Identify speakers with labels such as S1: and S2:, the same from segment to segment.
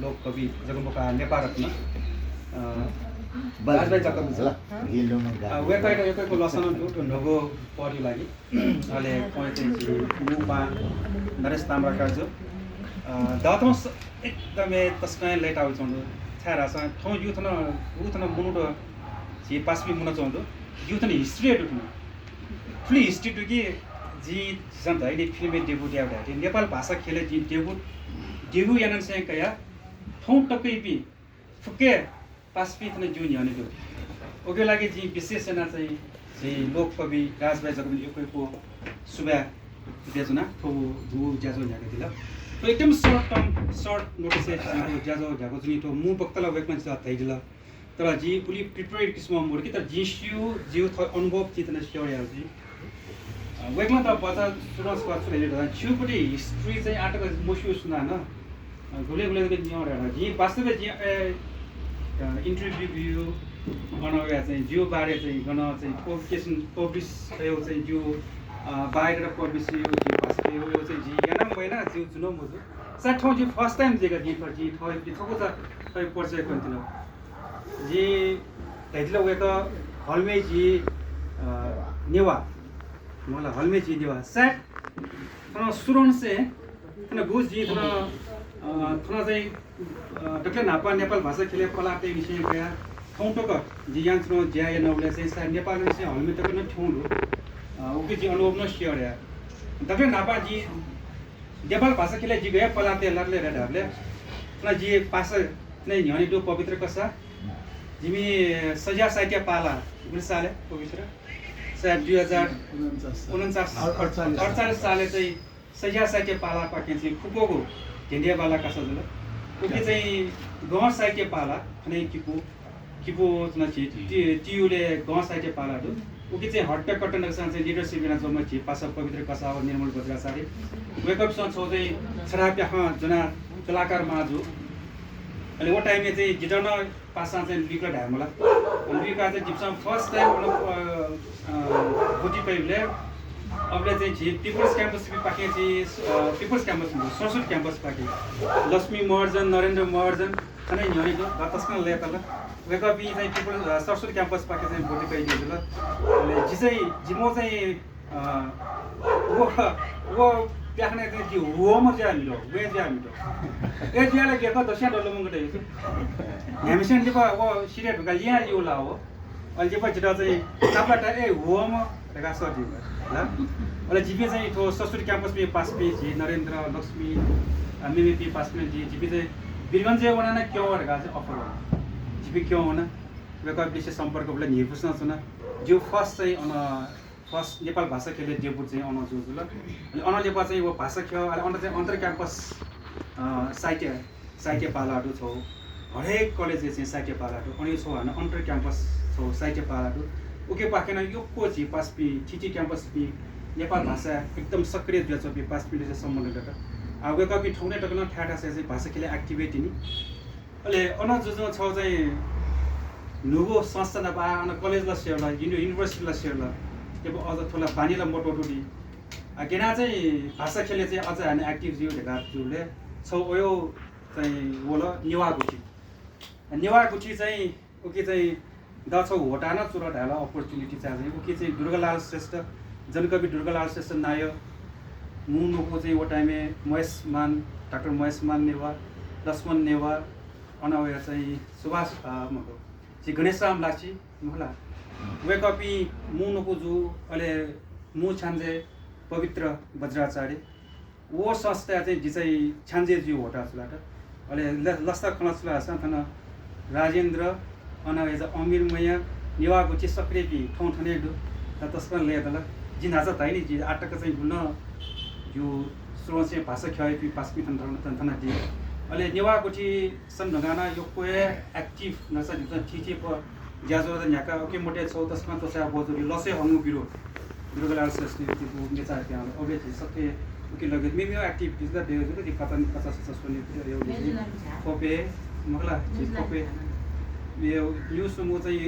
S1: लोक कवि जगमुका नेपाल रत्न
S2: राजभाइ जगमुका
S1: वेकाइटा एकैको लसन ढोगो पढ्यो लागि अहिले कहीँ चाहिँ मुमा नरेश ताम्रा काजु दातम एकदमै तस्कै लेट आउँछ छारा ठाउँ युथ न मुनुटो जी पासमी मुन चाउँदो युथ न हिस्ट्री एडुक्नु फुल्ली हिस्ट्री टुकी जी जन धैले फिल्म डेब्यू एउटा नेपाल भाषा खेले जी डेब्यू यानन से कया ठाउँ टक्कै पि फुके पासमी थन जुन याने दो ओके लागि जी विशेष सेना चाहिँ जी लोक कवि राजभाइ जगमुका एकैको सुबा बेजुना ठो धु ज्याजो झ्याके दिला तो एकदम सर्ट नोटिस ज्याजो झ्याको जुन ठो मु बक्तला वेकमान छ थैदिला तर जी पुली प्रिपेयर्ड किसिम मुर्की तर जिस्यु जिउ थ अनुभव चितन स्योर्या जी वेकमा त बच्चा सुरस गर्छु हेरेर छुपटी हिस्ट्री चाहिँ आटको मोस्यु सुना न गुले न्याउरा जी वास्तवमा जी इन्टरभ्यू बनाउया चाहिँ जिउ बारे चाहिँ गन चाहिँ पब्लिकेसन पब्लिस भयो चाहिँ जिउ बाहिर पब्लिस यो जी भाषा यो चाहिँ जी यानाम भएन जिउ जुनो मुजु सा ठाउँ जी फर्स्ट टाइम जेगा जी पर जी ठाउँ जी थोको त खै पर्छ कन्टिन्यू जी हैदिला वे त हलमे जी नेवा मलाई हलमे जी नेवा सेट थन सुरन से थन गुज जी थन चाहिँ डक्टर नापा नेपाल भाषा खेले पलाटे विषय कया ठाउँ टक जी यान सुनो ज्या या नौले चाहिँ सा नेपाल से हलमे तक न ठौँ ओके जी अनुभव न शेयर या डक्टर नापा जी नेपाल भाषा खेले जी गया पलाटे लरले रेडहरुले न जी पास नै न्यानी दो पवित्र कसा जिमी सजा साहित्य पाला गुरसाले पवित्र सायद 2049 साले चाहिँ सजा साहित्य पाला पाके चाहिँ फुकोको ढेन्डिया बाला कसा जुल ओके चाहिँ गाउँ साहित्य पाला अनि किपो न टियुले गाउँ साहित्य पाला दु ओके चाहिँ हट्ट कट्टन चाहिँ लिडरशिप बिना जम्मा छि पासा पवित्र कसा और निर्मल बज्राचार्य वेकअप सन छौ चाहिँ छराप्या जना कलाकार माजु अनि वो टाइम में चाहिँ जिटन पासा चाहिँ लिक्ला ढामला लिका चाहिँ जिप्सम फर्स्ट टाइम गोटी पाइले अबले चाहिँ जी पिपल्स क्याम्पस भी पाके चाहिँ पिपल्स क्याम्पस सरस्वती क्याम्पस पाके लक्ष्मी महर्जन नरेन्द्र महर्जन अनि न्यानी दो तस्कन लेतल वेकअप भी चाहिँ पिपल्स सरस्वती क्याम्पस पाके चाहिँ गोटी पाइदियो ल अनि जी चाहिँ जिमो चाहिँ वो त्याखने चाहिँ जी हो म चाहिँ मिलो वे चाहिँ मिलो ए जियाले के त दस्या डल्लो मंगटे हामीसन जे वो सिरे ढुका यहाँ यो ला हो अहिले जे पछि चाहिँ तापलाटा ए हो म ढका सजी ल अहिले जिपी चाहिँ थो सरस्वती क्याम्पस में पास पे जी नरेन्द्र लक्ष्मी मिमिपी पास में जी जिपी चाहिँ बिरगञ्ज वना न क्यों ढका चाहिँ अफर हो जिपी क्यों होना वेक विशेष सम्पर्क बोले निर्पुस्न छन जो फर्स्ट चाहिँ फर्स्ट नेपाल भाषा खेले डेब्यू चाहिँ अन जुजुल अनि अन नेपाल चाहिँ वो भाषा खेल अनि अन चाहिँ अन्तर क्याम्पस साहित्य पालाहरू छौ हरेक कलेज चाहिँ साहित्य पालाहरू अनि छौ हैन अन्तर क्याम्पस छौ साहित्य पालाहरू ओके पाकेन यो को छि पासपी छिची क्याम्पस पी नेपाल भाषा एकदम सक्रिय जो छ पी पासपी ले सम्बन्ध गरे आ वेक अप ठौने टकन ठाठा चाहिँ भाषा खेले एक्टिभिटी नि अहिले अन जुजु छौ चाहिँ नुगो संस्था न बा अन कलेज ल सेरला युनिभर्सिटी ल सेरला त्यो अझ थोला पानीला मोटोटोडी केना चाहिँ भाषा खेले चाहिँ अझ हैन एक्टिभ जिउ ढेका जुले छौ ओयो चाहिँ वोल नेवागुठी चाहिँ ओके चाहिँ द छौ होटाना चुरा ढाला अपर्चुनिटी चाहिँ ओके चाहिँ दुर्गालाल श्रेष्ठ जनकवि दुर्गालाल श्रेष्ठ नाय मुनुको चाहिँ वो टाइममे महेशमान डाक्टर महेशमान नेवा लक्ष्मण नेवा अनवय चाहिँ सुभाष मको चाहिँ गणेशराम लाची होला वेकअपी मुनुको जो अहिले मु छान्जे पवित्र वज्राचार्य वो संस्था चाहिँ जी चाहिँ छान्जे जी होटा सुलाट अहिले लस्ता खनसला सथन राजेन्द्र अनवेज अमीरमय नेवागुची सक्रिय पी ठाउँ ठाने दु तस्कर ले दल जिन आज ताइनी जी आटक चाहिँ गुण यो स्रोसे भाषा खय पी पासपी तन्थना दि अहिले नेवागुची सन ढगाना यो कोए एक्टिभ नसा जुन ठीठी प ज्याजो त न्याका ओके मोटे छौ तस्मा त सा बोजुरी लसे हनु बिरो दुर्गालाल श्रेष्ठ को नेता त्यहाँ ओबेसी सके ओके लगे मेमियो एक्टिभिटीज द देउ दि कतन 50 सुनि यो कोपे मगला जी कोपे यो न्यूज मो चाहिँ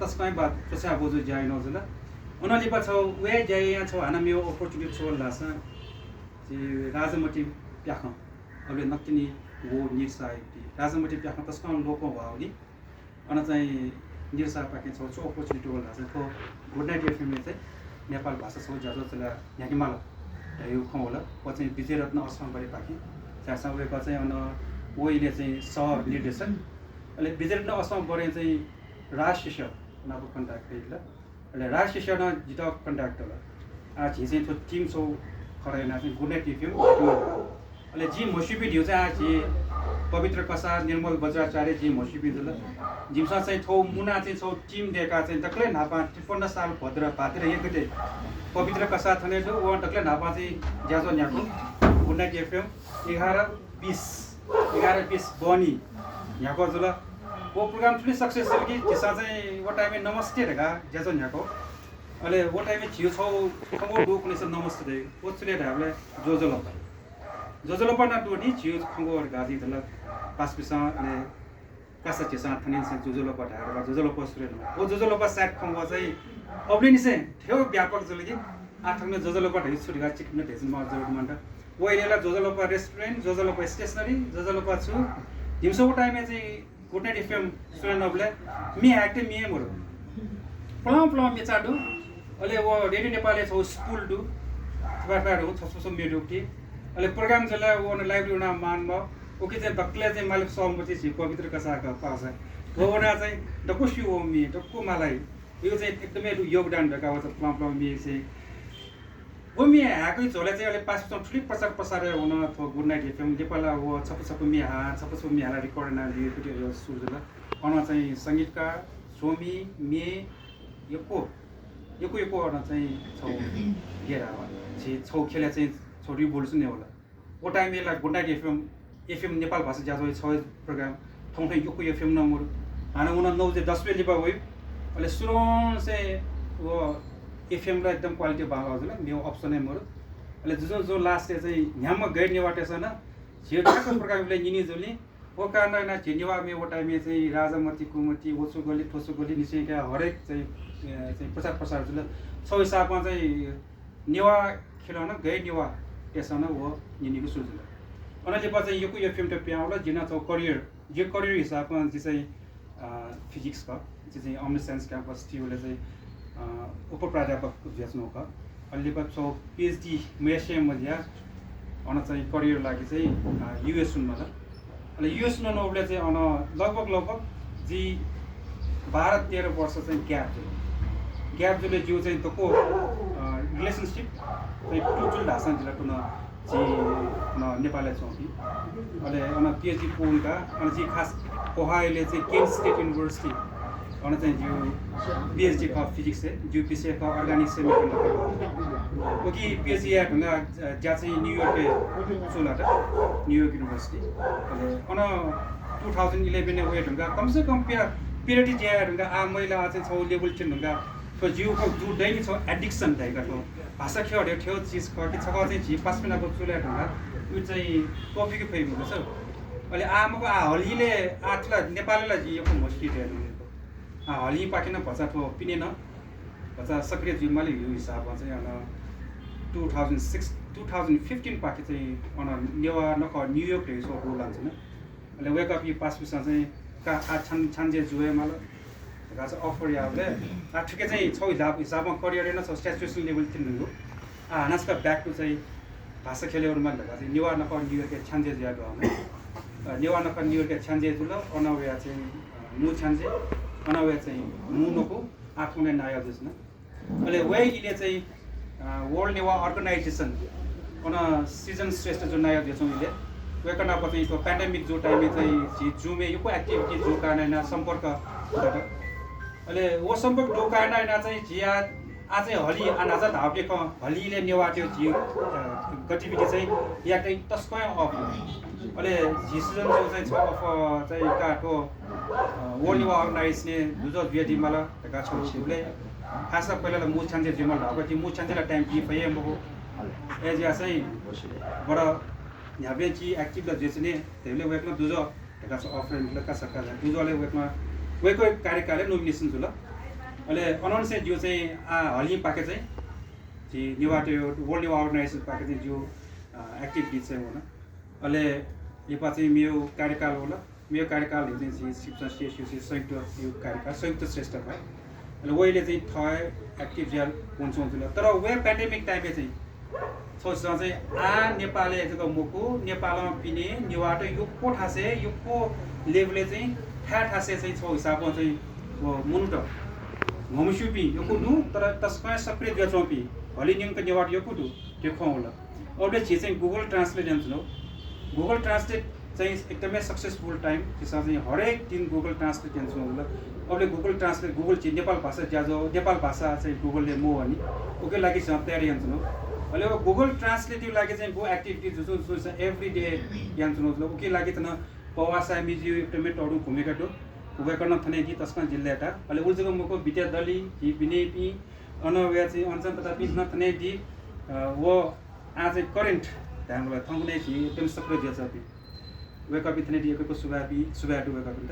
S1: तस्मै बात तसा बोजु जाय न जला उनले पछौ वे जाय यहाँ छौ हाना मेरो अपर्चुनिटी छौ लासा जी राजमती प्याख अबले नक्किनी वो निर्सा राजमती आफ्नो तस्कन लोको भयो नि अनि चाहिँ निर्सा पाके छ अपर्च्युनिटी होला चाहिँ को गुड नाइट एफएमले चाहिँ नेपाल भाषा छ ज्यादा चला यहाँकी माल यो खौ होला व चाहिँ विजय रत्न असमबारी पाके चाहिँ चाहिँ अन ओइले चाहिँ सह निर्देशक अहिले विजय रत्न असमबारी चाहिँ राज शिष्य नाको कन्ट्याक्ट ल अहिले राज शिष्य न जिता कन्ट्याक्ट होला आ झिसे तो टिम सो खराइना चाहिँ गुड नाइट एफएम अहिले जी मोसिपी ढिउ चाहिँ आज पवित्र कसार निर्मल बज्राचार्य जी मोसिपी जुल जिमसा चाहिँ थो मुना चाहिँ छौ टिम दिएका चाहिँ तक्लै नापा 53 साल भद्र पातिर एकैटे पवित्र कसार थने जो व तक्लै नापा चाहिँ ज्याजो न्याको गुड नाइट एफएम 11:20 बनी यहाँको जुल वो प्रोग्राम ठुली सक्सेसफुल कि त्यसमा चाहिँ वो टाइममा नमस्ते ढका ज्याजो न्याको अहिले वो टाइममा छियो छौ खंगो डु कुनै नमस्ते दे वो चले ढाबले जोजोलोपा ना डोनी छियो खंगो गाजी दल पास पिसा अनि कासा चेसा थनिन से जोजोलोपा ढाबला जोजोलोपा सुरेन वो जोजोलोपा सेट खंगो चाहिँ अब्लिनी से ठेउ व्यापक जलगी आठंगले जोजोलोपा ढै छुडीगा चिकन ढेसन म जरुर मान्दा वो एलेला जोजोलोपा रेस्टुरेन्ट जोजोलोपा स्टेशनरी जोजोलोपा छु दिउँसोको टाइममा चाहिँ गुड नाइट एफएम सुरेन अबले मी एक्टे मी मोर प्लम मे चाडु अले वो रेडियो नेपालले छ स्कुल डु बाटाहरु छसो मेरो के अले प्रोग्राम चला वो लाइब्रेरी ना मान म ओके चाहिँ बक्ले चाहिँ मालिक सहमति छि पवित्र कसारका पास वो वना चाहिँ डकुसु हो मी डकु मलाई यो चाहिँ एकदमै योगदान भएका हो प्लम मी चाहिँ वो मी हाकै झोले चाहिँ अले पास ठुली प्रचार हुन थो गुड नाइट एफएम नेपाल वो छपछपु मी हाला रेकर्ड ना लिएको यो सुजुला अन चाहिँ संगीतकार सोमी मे यको अन चाहिँ छौ गेरा छि छौ खेले चाहिँ छौ रिभोल्युसन नै होला ओ टाइम एला गुड नाइट एफएम नेपाल भाषा ज्याजो छ प्रोग्राम ठौठै यको एफएम नम्बर हाना उन 9:10 बजे लिबा होय अले सुरुन से वो एफएम ला एकदम क्वालिटी बागा होला मेरो अप्सन है मोर अले जो लास्ट चाहिँ न्याम गैड नेवाटे छ न जेठाको प्रोग्रामले निनी जोली वो कारण ना जेनिवा में वो टाइम में चाहिँ राजामती कुमती ओसो गली ठोसो गली निसेका हरेक चाहिँ प्रचार जुल सो हिसाबमा चाहिँ नेवा खेलाउन गैड नेवा यसना वो निनीको सुजुल अनले पछि यो एफएम ट प्याउला जिना छ करियर हिसाबमा चाहिँ फिजिक्स का चाहिँ अमृत साइन्स क्याम्पस थियोले चाहिँ उप प्राध्यापक ज्यास्नो का अहिले पछि पीएचडी मेसेम मध्य अन चाहिँ करियर लागि चाहिँ युएस सुन्नु ल अनि युएस नोबले चाहिँ अन लगभग जी 12-13 वर्ष चाहिँ ग्याप जुले जो चाहिँ तको रिलेसनशिप चाहिँ टुटुल ढासन जिल्ला टुन जी न नेपालले चौकी अहिले अन पीएचडी पोलका अनि जी खास ओहायोले चाहिँ केन्ट स्टेट युनिभर्सिटी अन चाहिँ जो पीएचडी का फिजिक्स से जो विषय का अर्गानिक सेमीकंडक्टर ओकी पीएचडी या ढंगा ज्या चाहिँ न्यूयॉर्क के सोलाटा न्यूयॉर्क यूनिवर्सिटी अहिले अन 2011 ने वे ढंगा कम से कम पीरियड ज्या ढंगा आ महिला चाहिँ छौ लेभल चाहिँ ढंगा तो जीव को जो दैनी छ एडिक्सन दैका तो भाषा खेड्यो ठेउ चीज क कि छका चाहिँ जी 5 मिनेटको चुले ढंगा यो चाहिँ टपिक फेम हुन्छ अहिले आमाको आ हलीले आठला नेपालीलाई जी यो मोस्टली आ हली पाकिन भचा ठो पिने न भचा सक्रिय जिम्माले यो हिसाबमा चाहिँ अन 2015 पाके चाहिँ अन नेवा नक न्यूयॉर्क रेसो रोल लान्छ न अहिले वेक अप यो पास पिसा चाहिँ का आ छानजे जुए माल गाछ अफर याले आ ठिकै चाहिँ छौ हिसाबमा करियर न छ स्ट्याचुएसन लेभल थिन्नु आ नास्का ब्याक टु चाहिँ भाषा खेलेहरु मान लगा चाहिँ नेवा नक न्यूयॉर्क के छानजे ज्या गयो नेवा नक न्यूयॉर्क के छानजे जुल अनवया चाहिँ मु छानजे अनवया चाहिँ मुनको आफुले नाया जस्न अहिले वे इले चाहिँ वर्ल्ड नेवा अर्गनाइजेसन अन सिजन श्रेष्ठ जो नाया जसो इले वे कना पछि तो पेन्डेमिक जो टाइम में चाहिँ जुमे यो एक्टिभिटी जो कारण सम्पर्क अहिले वो सम्पर्क जो कारण चाहिँ जिया आज हली अनाजा धावले क हलीले नेवाट्यो जी गतिविधि चाहिँ या चाहिँ तस्कै अफ अहिले जिसिजन जो चाहिँ छ अफ चाहिँ काको वर्ल्ड नेवा अर्गनाइज ने दुजो बिएडी मला का छोले खासमा पहिला मु छान्जे जिमल धाको जी मु छान्जेला टाइम कि फये मको एज या चाहिँ बडा यहाँ बेची एक्टिभ ल जेसने त्यसले वेकमा दुजो का छ अफरेन ल का सरकार दुजोले वेकमा वेको कार्यकालले नोमिनेसन जुल अहिले अनाउन्स चाहिँ जो चाहिँ हली पाके चाहिँ जी नेवाट्यो वर्ल्ड नेवा अर्गनाइजेसन पाके चाहिँ जो एक्टिभिटी चाहिँ हुन अहिले यो चाहिँ मेरो कार्यकाल होला मेरो कार्यकाल चाहिँ शिक्षा CSUC संयुक्त यो कार्यकाल संयुक्त श्रेष्ठ भयो अहिले वहिले चाहिँ थय एक्टिभ जेल पहुँचाउँछु तर वे पेन्डेमिक टाइपे चाहिँ सोचसँग चाहिँ नेपालले चाहिँ मुखु नेपालमा पिने निवाट यो को ठासे यो को लेभलले चाहिँ ठासे चाहिँ छ हिसाबमा चाहिँ मुनुट घुमसुपी यो कुदु तर तस्मै सक्रिय बेचौपी भलि निंक निवाट यो कुदु त्यो खुवाउला अबले चाहिँ गुगल ट्रान्सलेट जान्छु गुगल ट्रान्सलेट चाहिँ एकदमै सक्सेसफुल टाइम त्यसमा चाहिँ हरेक दिन गुगल ट्रान्सलेट जान्छु होला अबले गुगल ट्रान्सलेट गुगल चाहिँ नेपाल भाषा ज्याजो नेपाल भाषा चाहिँ गुगलले मो अनि ओके लागि तयारी जान्छु अहिले अब गुगल ट्रान्सलेटिभ लागि चाहिँ गो एक्टिभिटी जो एभ्री डे जान्छु ओके लागि त पवासा मिजियो एकदमै टडु भूमिका टो उभेकर्ण थने कि तस्मा जिल्लाटा अहिले उल्जको मुखो विद्या दली जी बिनेपी अनव्या चाहिँ अञ्चल तथा पिन थने जी वो आज करेन्ट हामीलाई थङ्गुने जी एकदम सक्रिय दिएछ पि वेकअप थने दिएको सुबाटु वेकअप त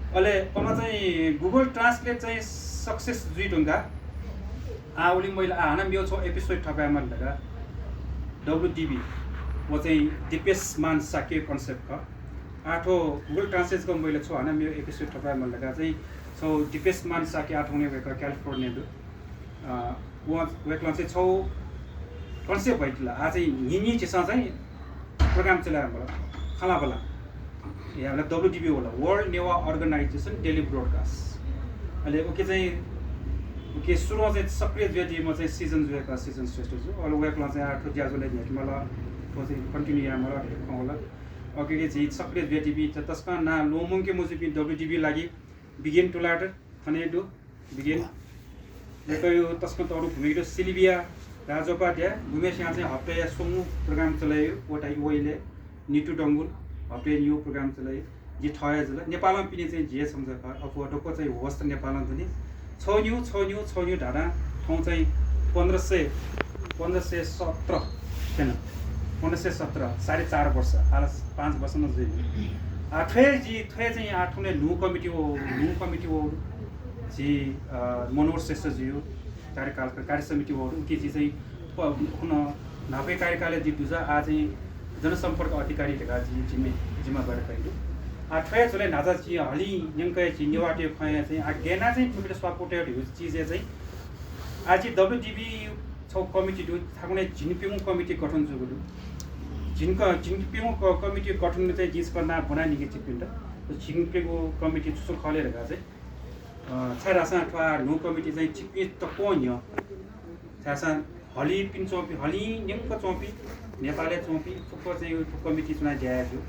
S1: अहिले पमा चाहिँ गुगल ट्रान्सलेट चाहिँ सक्सेस जुइ ढुङ्गा आउली मैले हाना मेरो छ एपिसोड ठपामा लगा WDB वो चाहिँ दिपेश मान साके कन्सेप्ट का आठो गुगल ट्रान्सलेट को मैले छ हाना मेरो एपिसोड ठपामा लगा चाहिँ छ दिपेश मान साके आठौने वेक क्यालिफोर्निया दु वो वेकला चाहिँ छ कन्सेप्ट भइला आज हिनी चाहिँ प्रोग्राम चलायो मलाई खाला बला यहाँ WDB होला world Newa organization daily broadcast अहिले ओके चाहिँ ओके सुरुमा चाहिँ सक्रिय ज्योतिमा चाहिँ सिजन जुएका सिजन श्रेष्ठ छु अहिले वेकला चाहिँ आठो ज्याजोले भेट मलाई चाहिँ कन्टिन्यू यहाँ मलाई होला ओके चाहिँ सक्रिय ज्योति तस्का ना लोमुङके मुजुपी WDB लागि बिगिन टुलाट थनेडु बिगिन यो तस्का तरु भूमिको सिलिबिया राजोपाध्याय उमेश यहाँ चाहिँ हप्ते सोमु प्रोग्राम चलायो वटा वहिले निटु डङ्गुल हप्ते न्यू प्रोग्राम चलायो जे ठय जला नेपालमा पिने चाहिँ जे सम्झ अफोटोको चाहिँ होस्ट नेपालमा पनि छ न्यू ढाडा ठाउँ चाहिँ 1517 छैन 1517 4.5 वर्ष आला 5 वर्षमा चाहिँ आठे चाहिँ आठौने नु कमिटी हो जी मनोहर श्रेष्ठ जी हो कार्यकालका कार्य समिति हो के चाहिँ पुन नापे कार्यकालले जी दुजा आज जनसम्पर्क अधिकारी ढेका जी जिम्मा गरेका हिँड्यो आठे चले नाजा जी हली निंकै जी निवाटे खया चाहिँ आगेना चाहिँ टुबिर सपोर्टेड हो चीज चाहिँ आज WDB छ कमिटी दु थाकुने जिनपिङ कमिटी गठन जुगु जिनपिङ कमिटी गठन चाहिँ जिसको ना बनानी के चिपिन त जिनपिङको कमिटी सुसु खलेर चाहिँ छारासा अथवा नु कमिटी चाहिँ चिपि त कोन्यो छासा हली पिन चौपी हली निंक चौपी नेपालले चौपी फुक्को चाहिँ यो कमिटी चुना ज्यायो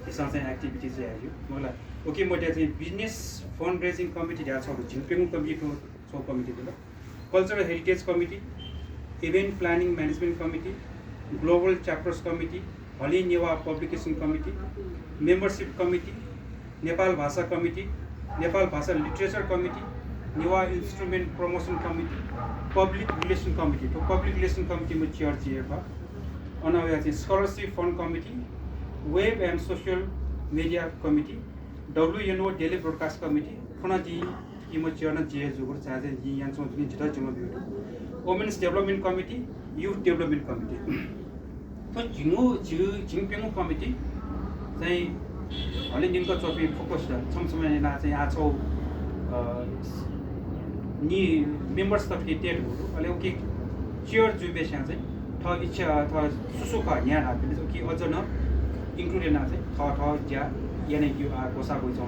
S1: त्यसमा चाहिँ एक्टिभिटी चाहिँ मलाई ओके मैले चाहिँ बिजनेस फन्ड रेजिङ कमिटी ढ्या छ झिम्पेङ कमिटीको छ कमिटी दिल cultural heritage committee event planning management committee global chapters committee हली Newa publication committee membership committee Nepal Bhasa committee Nepal Bhasa literature committee Newa instrument promotion committee public relation committee तो पब्लिक रिलेसन कमिटीमा चेयर जिएका अनव्या चाहिँ scholarship fund committee web and social media committee WNO daily broadcast committee पुनः जी इमो chair जे जुगुर चाहे जी यहाँ सोच्ने जिता जुमा बियो women's development committee youth development committee तो जिङपेङ कमिटी चाहिँ हले निम्को चोपी फोकस छमसमय ना चाहिँ आछौ नि मेम्बर्स त फिटेड हो अहिले ओके चेयर जुबेस यहाँ चाहिँ ठ इच्छा अथवा सुसुका यहाँ हातले कि अझ न इन्क्लुडेड ना चाहिँ ठ ज्या याने कि कोसा गइसौँ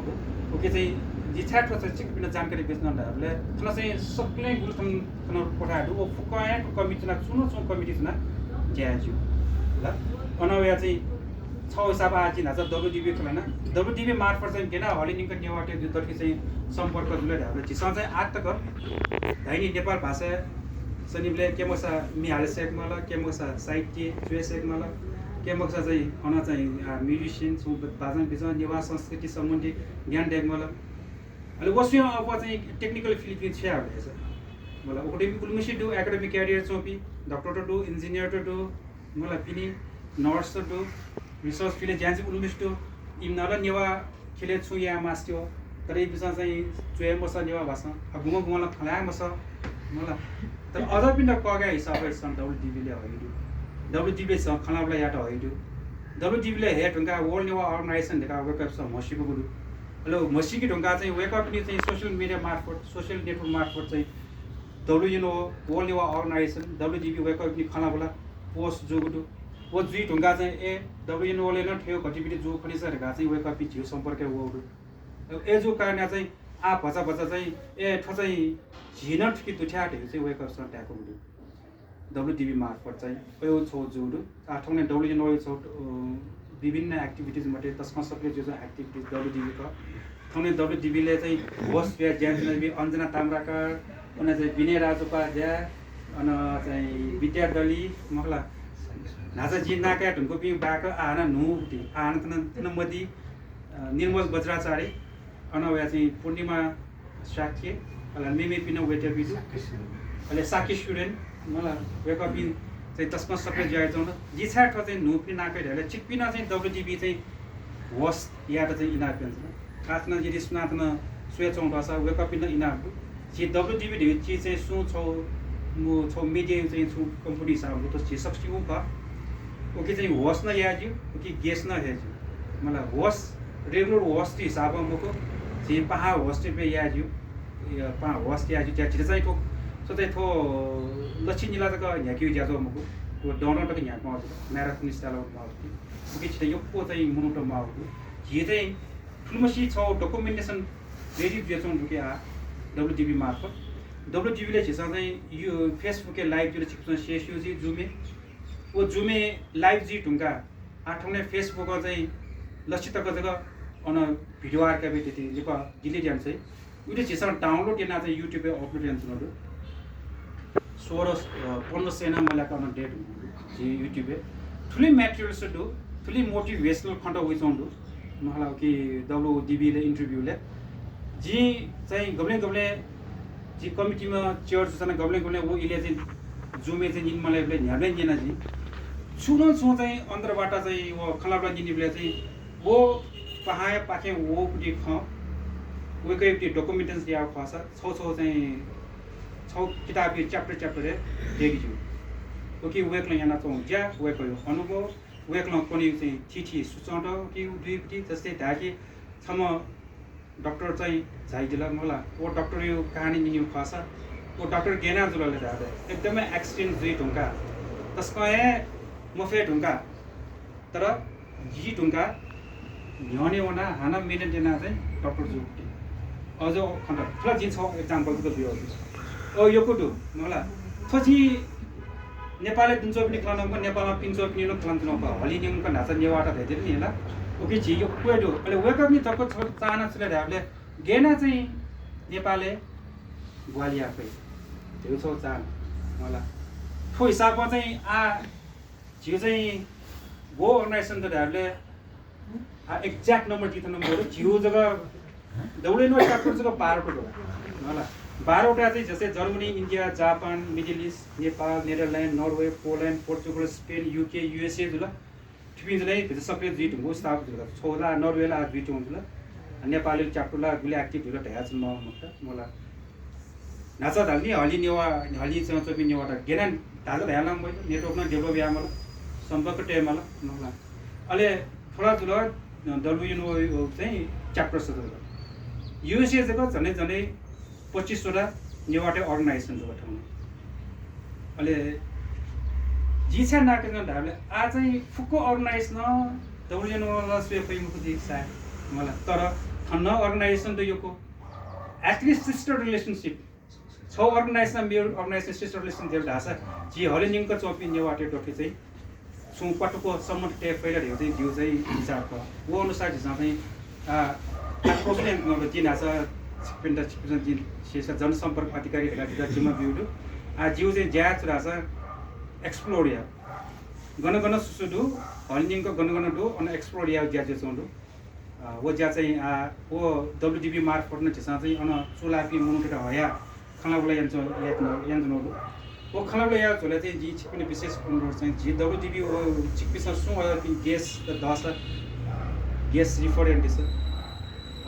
S1: ओके चाहिँ जिछाटको चाहिँ चिकपिन जानकारी बेच्नहरूले थन चाहिँ सक्लै गुरुथन थन कोठाहरू ओ फुकायाको कमिटी ना चुनो कमिटी ना ज्याजु ल अनव्या चाहिँ छ हिसाब आज नाच WDB खेलेन WDB मार्फत चाहिँ केना हलिनिङक नेवाटे जुतर्की चाहिँ सम्पर्क जुले हाम्रो चिसा चाहिँ आत तक धाइनी नेपाल भाषा सनिबले केमसा मिहाल सेकमला केमसा साहित्य जुए सेकमला केमसा चाहिँ अन चाहिँ म्युजिशियन छु बाजन बिजन नेवा संस्कृति सम्बन्धी ज्ञान डेगमला अहिले वस्यो अब चाहिँ टेक्निकल फिलिपिन्स छ हरेछ मलाई ओकटे उलमिसी डु एकाडेमिक क्यारियर चोपी डक्टर टु इन्जिनियर टु मलाई पिनी नर्स टु रिसर्च फिले ज्यान चाहिँ उलमिस टु इमनाला नेवा खेले छु या मास्ट्यो तर एक बिचमा चाहिँ चुए मस नेवा भाषा घुम घुमला फला मस मलाई तर अझ पनि कगा हिसाबले WDB ले होइन WDB सँग खलाबला याट होइन WDB ले हे ढुङ्गा वर्ल्ड नेवा अर्गनाइजेसन ढका वेकअप छ मसीको गुरु हेलो मसीकी ढुङ्गा चाहिँ वेकअप नि चाहिँ सोसियल मिडिया मार्फत सोसियल नेटवर्क मार्फत चाहिँ WUNO world Newa organization WDB wake up नि खला बोला पोस्ट जो गुरु वो जुई ढुङ्गा चाहिँ ए WUNO ले न ठेउ गतिविधि जो पनि छ ढका चाहिँ वेकअप नि जिउ सम्पर्क वो ए जो कारण चाहिँ आ भचा भचा चाहिँ ए ठ चाहिँ झिनट कि दुठ्या ढेउ चाहिँ वेकअप स ट्याको गुरु WDB मार्फत चाहिँ यो छौ जुडु आठौँने WUNO छौ विभिन्न एक्टिभिटिज माटे तस्मा सबले जो चाहिँ एक्टिभिटिज WDB का थौने WDB ले चाहिँ होस्ट या ज्यान भी अन्जना ताम्राकार अनि चाहिँ विनय राजोपाध्याय अनि चाहिँ विद्या दली मखला नाजा जी नाका ढुङ्को पि बाक आना नु आना तन मदी निर्मल बज्राचार्य अनि चाहिँ पूर्णिमा साक्य अला मिमी पिन वेटर बिजु अले साकी स्टुडेन्ट मलाई वेकअप इन चाहिँ तस्मा सबै ज्याइजौँ जी छाट चाहिँ नुपि नाकै ढले चिकपिना चाहिँ WDB चाहिँ होस्ट या चाहिँ इनापेन्स खासमा यदि सुनातन स्वेचौँ भाषा वेकअप इन इनाप जी WDB ढे ची चाहिँ सु छौ मु छौ मिडिया चाहिँ छु कम्पनी साहब तो जी सक्छु का ओके चाहिँ होस्ट न याजु ओके गेस्ट न हेजु मलाई होस्ट रेगुलर होस्ट हिसाबमा मको जी पहा होस्ट पे याजु या पहा होस्ट याजु चाहिँ चाहिँ तो so they to Lachi Nilaka Yaki Jazo to Donald Yamak, Marathon style of mouth, which they put a monoto mouth. Yete Plumashi saw documentation very Jason Dukia, WDB market. WDB is something you Facebook live to share Zume, or Zume live Zitunga, Atone Facebook or the Lachita on a video archive, diligence. We just download another YouTube operations. Soros Ponasena Malakana dead YouTube. Fully materials to do, fully motivational content with on do. Mahalaki WDB interview le. G saying Goblin G committee church and Goblin who elected Zoom is in Malay, Yavan. Soon so they underwater they were Calabra University, wo Pahaya Pakin wo did come. We gave the documents they are fast, so they so kitab chapter degi ju okay work lang yana tong ja work yo anubo work lang koni TT suchonda ki duipti जस्तै धाके some doctor चाहिँ झाइदिला मलाई ओ doctor यो कहानी नियु fossa ओ doctor गेना जुलले दादा एकदमै accident जुइ ढुङ्गा तस्कए मफे ढुङ्गा तर जी ढुङ्गा न्याउने वना हाना मेन देना चाहिँ डाक्टर जु अझ खण्ड ठुला जिन छ एक्जाम्पल को दियो ओ यो कुटु मलाई थोची नेपालले दिन्छ पनि खलाउनु नेपालमा पिन्छ पनि न खलाउनु न हलि नियमको नाचा नेवाटा भेटेर नि हैन ओके जी यो कुएडो अहिले वेकअप नि तको चाहना छ हामीले गेना चाहिँ नेपालले ग्वालिया पे त्यो छ चाहना मलाई थो हिसाबमा चाहिँ आ जिउ चाहिँ गो अर्गनाइजेसन त हामीले एक्ज्याक्ट नम्बर दिथ नम्बर जिउ जग्गा दौडे नो ट्याक्टर जग्गा 12 को होला 12 चाहिँ जस्तै Germany India Japan Middle East Nepal Netherlands Norway Poland Portugal Spain UK USA जुल ठिपिजले भित्र सबै जिट हो स्टाफ जुल छोला नर्वेला जिट हुन्छ ल नेपाली च्याप्टरला गुले एक्टिभ जुल ढ्याच मलाई नाचा धाल्नी हली नेवा हली चौचपी नेवाटा गेना धालो ढ्यालाम भयो नेटवर्क न डेभलप या मलाई सम्पर्क टेमला मलाई अहिले थोडा जुल WUNO चाहिँ च्याप्टर छ युएसए जको झनै 25 वटा नेवाटे अर्गनाइजेसन जो ठाउँमा अहिले जिछा नाकेन ढाले आ चाहिँ फुक्को अर्गनाइज न WUNO ला स्वेफै मुख दिसा मलाई तर खन्न अर्गनाइजेसन त योको एटलिस्ट सिस्टर रिलेशनशिप छ अर्गनाइजेसन मेरो अर्गनाइजेसन सिस्टर रिलेसन देव ढासा जी हले निङको चोपी नेवाटे टोके चाहिँ सु पटको सम्म टे फैला ढेउ चाहिँ दिउ चाहिँ हिसाबको वो अनुसार चाहिँ प्रोब्लेम नभए दिन आछ पिन्डा दिन शेष जनसम्पर्क अधिकारी ढाका जिम्मा बिउडु आ जिउ चाहिँ ज्याच रासा एक्सप्लोर या गन सुसुडु हलिङको गन दु अनि एक्सप्लोर या ज्याच चोंडु वो ज्या चाहिँ वो WDB मार्फत न छिसा चाहिँ अन चुलापी मुनुटा हया खलाबला यान्जनो वो खलाबला या चले चाहिँ जी छिपिने विशेष अनुरोध चाहिँ जी WDB वो छिपिसा सु गेस दस गेस रिफरेन्ट छ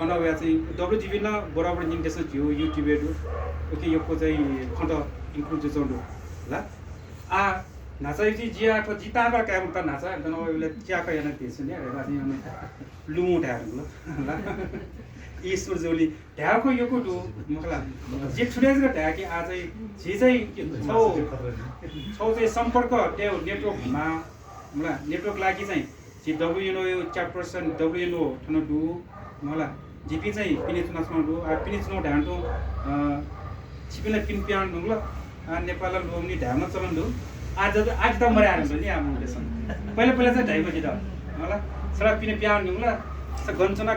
S1: अनवा चाहिँ WDB न बराबर निर्देशन थियो युट्युब ओके यो को चाहिँ खण्ड इन्क्लुड चोंडु ल आ 나사이지 지아토 지타가 까부터 나사 그는 원래 지아가 yana 됐으니 내가 지금 루무 대하는 거 ईश्वर जोली ढ्याको यो कुटु मलाई जे ठुलेजको ढ्याकी आजै जे चाहिँ छौ छौ चाहिँ सम्पर्क त्यो नेटवर्कमा मलाई नेटवर्क लागि चाहिँ जे डब्ल्युएनओ च्याप्टरसन डब्ल्युएनओ ठन दु मलाई जिपी चाहिँ पिने चुनासमा दु आ पिने चुनाउ ढ्यान्टो छिपिला पिन प्यान नुल आ नेपाल लोमनी ढ्यामा चलन दु आज त मरे आरो नि हाम्रो देश पहिला पहिला चाहिँ ढाइको जित मलाई सडा पिने प्यान नुल गञ्चना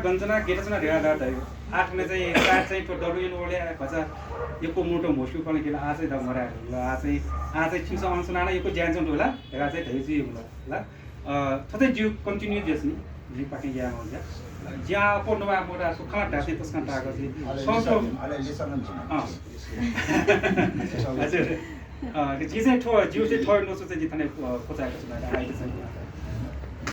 S1: गेटचना ढेडा ढाड ढाइको आठले चाहिँ चार चाहिँ त्यो डब्ल्युएनओ ले भचा यो मोटो मोस्टु पनि केला आजै त मरे आरो ल आजै छिन्छ अनुसनाना यो ज्यान्सन होला हेरा चाहिँ ढाइजी होला ल थतै जिउ कन्टिन्यू जेस्नी जी पाके या हुन्छ ज्या को नवा मोडा सुखा ढासे तस्का टाको चाहिँ सोसो हजुर जे चाहिँ ठो जिउ चाहिँ ठो नसो चाहिँ जितने खोजाएको छ अहिले चाहिँ